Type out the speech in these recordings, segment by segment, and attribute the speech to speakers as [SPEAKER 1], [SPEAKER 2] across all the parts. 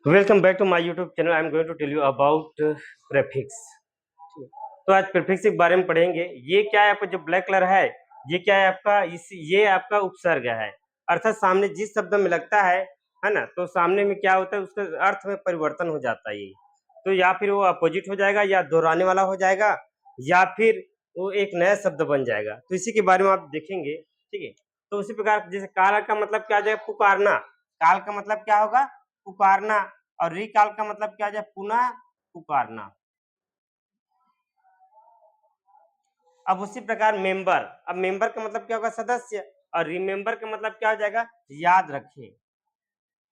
[SPEAKER 1] Welcome back to my YouTube channel. I am going to tell you about prefix. तो आज prefix के बारे में पढ़ेंगे। ये क्या है, आपका जो ब्लैक कलर है ये क्या है आपका, ये आपका उपसर्ग है। अर्थात सामने जिस शब्द में लगता है ना, तो सामने में क्या होता है, उसके अर्थ में परिवर्तन हो जाता है। ये तो या फिर वो अपोजिट हो जाएगा, या दोहराने वाला हो जाएगा, या फिर वो एक नया शब्द बन जाएगा। तो इसी के बारे में आप देखेंगे, ठीक है। तो उसी प्रकार जैसे काल का मतलब क्या हो जाएगा, पुकारना। काल का मतलब क्या होगा, पुकारना। और रिकाल का मतलब क्या हो जाए, पुनः पुकारना। अब उसी प्रकार मेंबर, अब मेंबर का मतलब क्या होगा, सदस्य। और रिमेंबर का मतलब क्या हो जाएगा, याद रखे,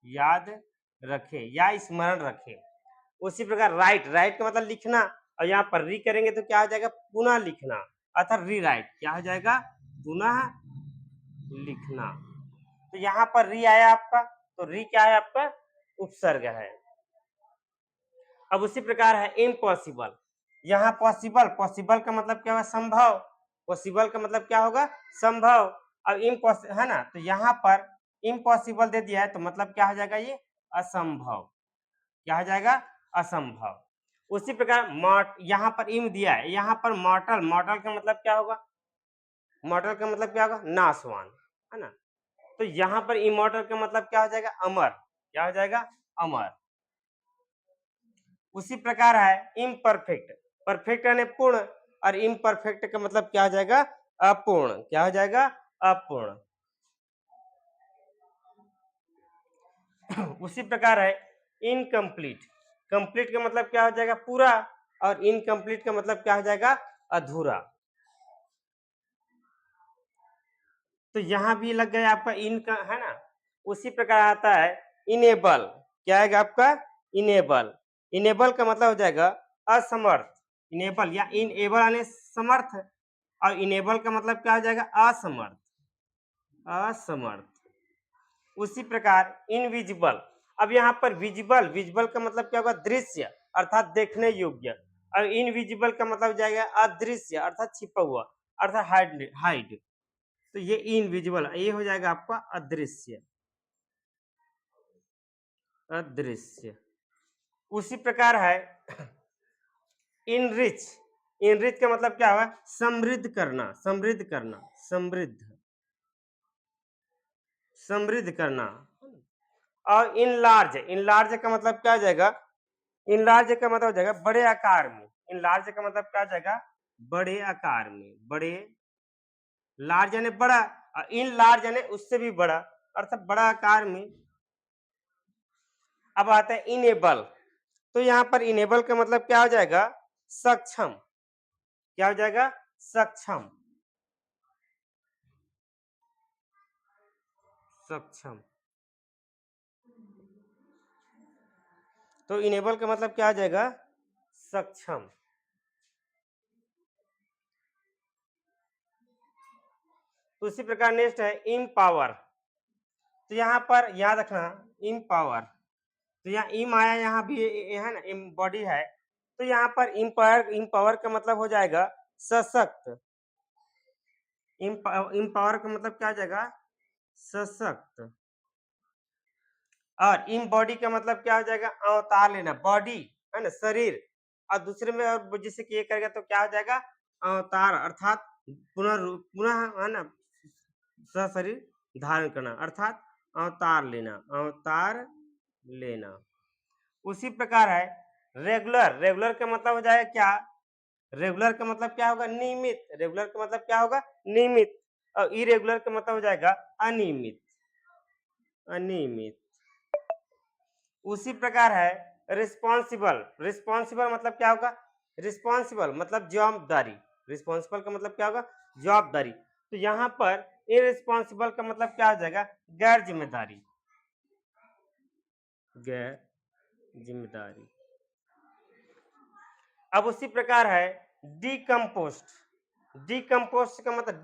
[SPEAKER 1] याद रखे या स्मरण रखे। उसी प्रकार राइट, राइट का मतलब लिखना। और यहाँ पर री करेंगे तो क्या हो जाएगा, पुनः लिखना। अर्थात री राइट क्या हो जाएगा, पुनः लिखना। तो यहाँ पर री आया आपका, तो री क्या है आपका, उपसर्ग है। अब उसी प्रकार है इम्पॉसिबल। यहाँ पॉसिबल, पॉसिबल का मतलब क्या होगा, संभव। पॉसिबल का मतलब क्या होगा, संभव। अब इम्पॉसिबल है ना, तो यहाँ पर इम्पॉसिबल दे दिया है, तो मतलब क्या हो जाएगा, ये असंभव। क्या हो जाएगा, असंभव। उसी प्रकार मॉट, यहाँ पर इम दिया है, यहाँ पर मॉर्टल, मॉर्टल का मतलब क्या होगा, मॉर्टल का मतलब क्या होगा, नाशवान, है ना। तो यहाँ पर इमॉर्टल का मतलब क्या हो जाएगा, अमर। क्या हो जाएगा, अमर। उसी प्रकार है इम्परफेक्ट। परफेक्ट यानी पूर्ण, और इम्परफेक्ट का मतलब क्या हो जाएगा, अपूर्ण। क्या हो जाएगा, अपूर्ण। उसी प्रकार है इनकम्प्लीट। कंप्लीट का मतलब क्या हो जाएगा, पूरा। और इनकम्प्लीट का मतलब क्या हो जाएगा, अधूरा। तो यहां भी लग गया आपका इन का, है ना। उसी प्रकार आता है इनेबल। क्या आएगा आपका, इनेबल। इनेबल का मतलब हो जाएगा असमर्थ। इनेबल या इनेबल यानी समर्थ। और इनेबल का मतलब क्या हो जाएगा, असमर्थ, असमर्थ। उसी प्रकार इनविजिबल। अब यहाँ पर विजिबल, विजिबल का मतलब क्या होगा, दृश्य अर्थात देखने योग्य। और इनविजिबल का मतलब हो जाएगा अदृश्य अर्थात छिपा हुआ, अर्थात हाइड, हाइड। तो ये इनविजिबल, ये हो जाएगा आपका अदृश्य, अदृश्य। उसी प्रकार है इनरिच। इनरिच का मतलब क्या हुआ, समृद्ध करना, समृद्ध करना, समृद्ध, समृद्ध करना। और इनलार्ज, इनलार्ज का मतलब क्या हो जाएगा, इनलार्ज का मतलब हो जाएगा बड़े आकार में। इनलार्ज का मतलब क्या हो जाएगा, बड़े आकार में, बड़े। लार्ज यानी बड़ा, और इन लार्ज यानी उससे भी बड़ा, अर्थात बड़ा आकार में। अब आता है इनेबल। तो यहाँ पर इनेबल का मतलब क्या हो जाएगा, सक्षम। क्या हो जाएगा, सक्षम, सक्षम। तो इनेबल का मतलब क्या हो जाएगा, सक्षम। तो उसी प्रकार नेक्स्ट है इम पावर। तो यहाँ पर याद रखना, इम पावर। तो यहाँ इम आया, यहाँ भी है ना, इम बॉडी है। तो यहाँ पर इम पावर, इम पावर का मतलब हो जाएगा सशक्त। इम पावर का मतलब क्या हो जाएगा, सशक्त। और इन बॉडी का मतलब क्या हो जाएगा, अवतार लेना, बॉडी है ना, शरीर। और दूसरे में और जिससे कि ये करेगा तो क्या हो जाएगा, अवतार अर्थात पुनः है ना, शरीर धारण करना अर्थात अवतार लेना, अवतार लेना। उसी प्रकार है रेगुलर। रेगुलर का मतलब हो जाएगा क्या, रेगुलर का मतलब क्या होगा, नियमित। रेगुलर का मतलब क्या होगा, नियमित। और इरेगुलर का मतलब हो जाएगा अनियमित, अनियमित। उसी प्रकार है रिस्पॉन्सिबल। रिस्पॉन्सिबल मतलब क्या होगा, रिस्पॉन्सिबल मतलब जवाबदारी। रिस्पॉन्सिबल का मतलब क्या होगा, जवाबदारी। तो यहाँ पर इररिस्पॉन्सिबल का मतलब क्या हो जाएगा, गैर जिम्मेदारी, गैर जिम्मेदारी। अब उसी प्रकार है डिकम्पोस्ट। डिकम्पोस्ट का मतलब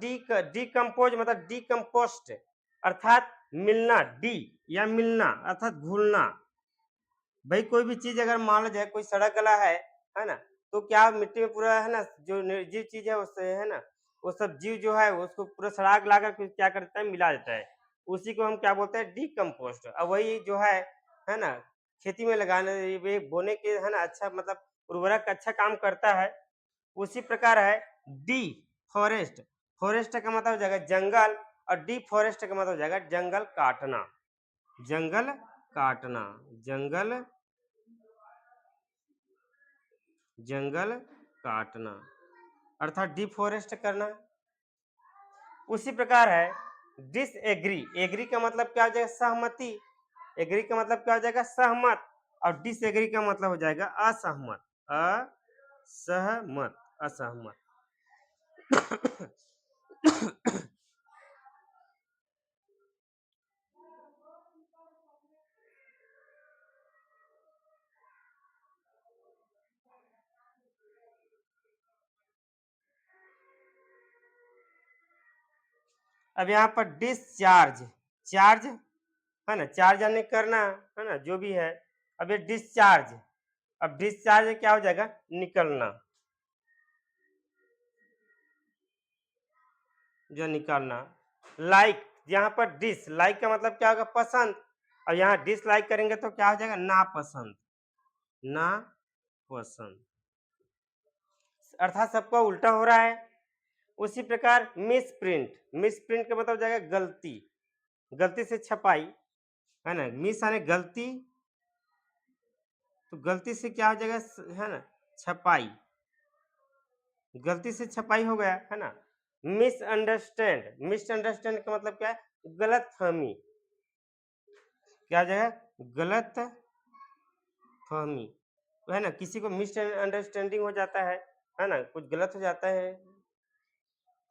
[SPEAKER 1] डिकम्पोज मतलब डिकम्पोस्ट अर्थात मिलना, डी या मिलना अर्थात घुलना। भाई कोई भी चीज अगर मान लो जाए, कोई सड़क गला है ना, तो क्या मिट्टी में पूरा है ना, जो निर्जीव चीज है उससे है ना, वो सब जीव जो है उसको पूरा सड़ाग ला कर क्या करता है, मिला देता है। उसी को हम क्या बोलते हैं, डिकम्पोस्ट। अब वही जो है ना, खेती में लगाने वे बोने के है ना अच्छा मतलब उर्वरक अच्छा काम करता है। उसी प्रकार है डी फॉरेस्ट, फॉरेस्ट का मतलब हो जाएगा जंगल और डी फॉरेस्ट का मतलब हो जाएगा जंगल काटना, जंगल काटना, जंगल जंगल काटना अर्थात डिफॉरेस्ट करना। उसी प्रकार है डिसएग्री, एग्री का मतलब क्या हो जाएगा सहमति, एग्री का मतलब क्या हो जाएगा सहमत और डिसएग्री का मतलब हो जाएगा असहमत, असहमत, असहमत। अब यहाँ पर डिस्चार्ज, चार्ज है ना, चार्ज यानी करना है ना जो भी है। अब ये डिस्चार्ज, अब डिस्चार्ज क्या हो जाएगा निकलना, जो निकालना। लाइक, यहाँ पर डिस लाइक का मतलब क्या होगा पसंद, और यहाँ डिसलाइक करेंगे तो क्या हो जाएगा नापसंद, नापसंद, अर्थात सबका उल्टा हो रहा है। उसी प्रकार मिस प्रिंट, मिस प्रिंट का मतलब हो जाएगा गलती, गलती से छपाई है ना, मिस यानी गलती, तो गलती से क्या हो जाएगा है ना छपाई, गलती से छपाई हो गया है ना। मिसअंडरस्टैंड, मिसअंडरस्टैंड का मतलब क्या है गलत फहमी, क्या हो जाएगा गलत फहमी, है ना किसी को मिसअंडरस्टैंडिंग हो जाता है ना कुछ गलत हो जाता है।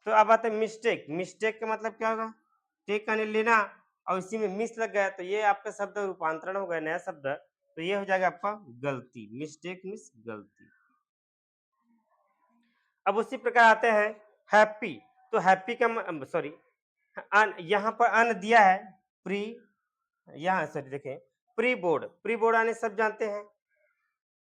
[SPEAKER 1] तो अब आता है मिस्टेक, मिस्टेक का मतलब क्या होगा टेक यानी लेना और इसी में मिस लग गया तो ये आपका शब्द रूपांतरण हो गया नया शब्द, तो ये हो जाएगा आपका गलती, मिस्टेक मिस गलती। अब उसी प्रकार आते हैं हैप्पी, तो हैप्पी का सॉरी अन, यहाँ पर अन दिया है प्री, यहाँ सॉरी देखें प्री बोर्ड, प्री बोर्ड आने सब जानते हैं।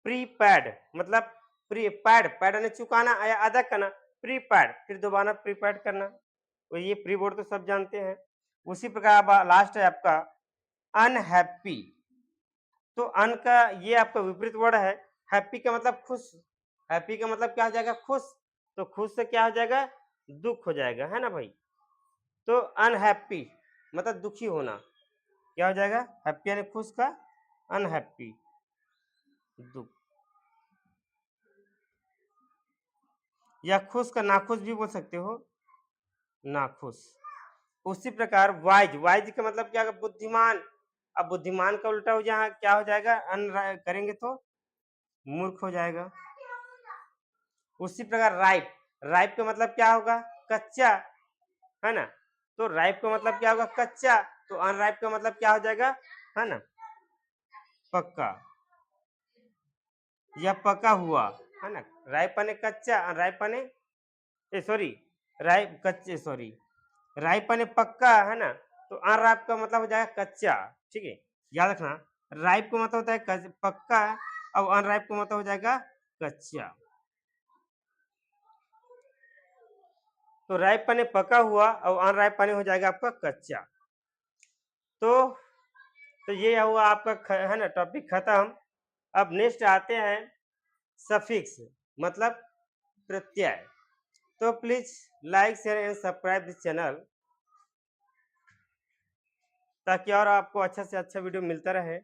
[SPEAKER 1] प्री पैड मतलब प्री पैड, पैड यानी चुकाना या अदा करना, प्री पैड फिर दोबारा प्री पैड करना, तो ये प्री बोर्ड तो सब जानते हैं। उसी प्रकार अब लास्ट है आपका अनहैप्पी, तो अन का ये आपका विपरीत वर्ड है, हैप्पी का मतलब खुश, हैप्पी का मतलब क्या हो जाएगा खुश, तो खुश से क्या हो जाएगा दुख हो जाएगा है ना भाई। तो अनहैप्पी मतलब दुखी होना, क्या हो जाएगा हैप्पी यानी खुश का, अनहैप्पी दुख, या खुश का नाखुश भी बोल सकते हो, नाखुश। उसी प्रकार वाइज, वाइज का मतलब क्या होगा बुद्धिमान, अब बुद्धिमान का उल्टा हो जहाँ क्या हो जाएगा अन करेंगे तो मूर्ख हो जाएगा। उसी प्रकार राइप, राइप का मतलब क्या होगा कच्चा है ना, तो राइप का मतलब क्या होगा कच्चा, तो अनराइप का मतलब क्या हो जाएगा है ना पक्का या पका हुआ है ना। राइप यानी कच्चा, अनराइप यानी सॉरी राइप कच्चे सॉरी राइप यानी पक्का है ना, तो अनराइप का मतलब हो जाएगा कच्चा, ठीक है याद रखना। राइप का मतलब होता है पक्का और अनराइप का मतलब हो जाएगा कच्चा। तो राइप पानी पका हुआ और अनराइप पानी हो जाएगा आपका कच्चा। तो ये हुआ आपका है ना टॉपिक खत्म। अब नेक्स्ट आते हैं सफिक्स मतलब प्रत्यय। तो please like share and subscribe this channel ताकि और आपको अच्छा से अच्छा वीडियो मिलता रहे।